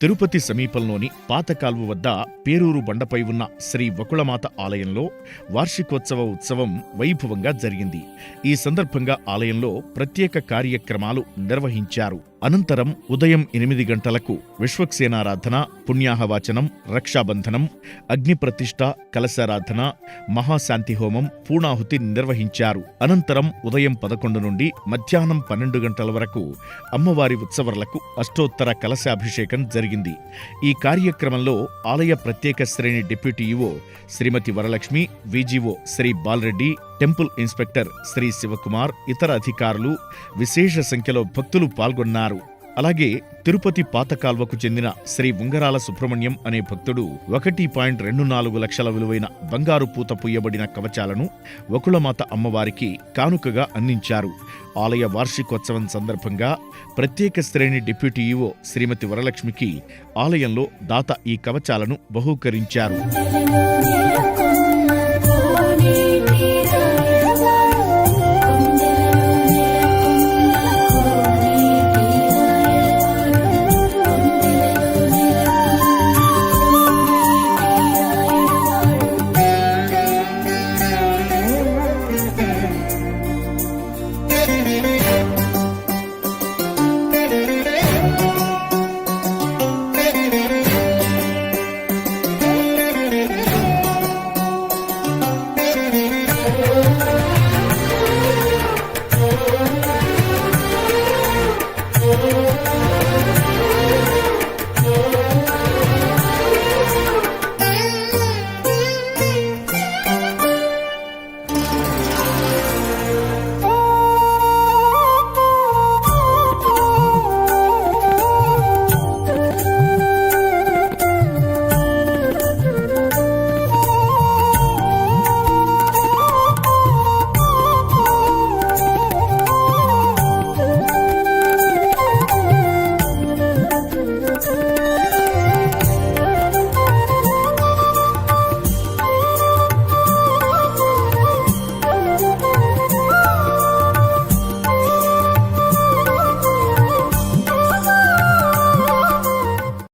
తిరుపతి సమీపంలోని పాతకాల్వ వద్ద పేరూరు బండపై ఉన్న శ్రీ వకుళమాత ఆలయంలో వార్షికోత్సవ ఉత్సవం వైభవంగా జరిగింది. ఈ సందర్భంగా ఆలయంలో ప్రత్యేక కార్యక్రమాలు నిర్వహించారు. అనంతరం ఉదయం 8 గంటలకు విశ్వక్సేనారాధన, పుణ్యాహవాచనం, రక్షాబంధనం, అగ్నిప్రతిష్ఠ, కలశారాధన, మహాశాంతి హోమం, పూర్ణాహుతి నిర్వహించారు. అనంతరం ఉదయం 11 నుండి మధ్యాహ్నం 12 గంటల వరకు అమ్మవారి ఉత్సవాలకు అష్టోత్తర కలశాభిషేకం జరిగింది. ఈ కార్యక్రమంలో ఆలయ ప్రత్యేక శ్రేణి deputy EO Shrimati Varalakshmi, VGO Shri Balareddy, temple inspector Shri Shivakumar, ఇతర అధికారులు, విశేష సంఖ్యలో భక్తులు పాల్గొన్నారు. అలాగే తిరుపతి పాతకాల్వకు చెందిన శ్రీ ఉంగరాల సుబ్రహ్మణ్యం అనే భక్తుడు 1.24 లక్షల విలువైన బంగారు పూత పూయబడిన కవచాలను వకుళమాత అమ్మవారికి కానుకగా అందించారు. ఆలయ వార్షికోత్సవం సందర్భంగా ప్రత్యేక శ్రేణి డిప్యూటీ ఈవో శ్రీమతి వరలక్ష్మికి ఆలయంలో దాత ఈ కవచాలను బహూకరించారు.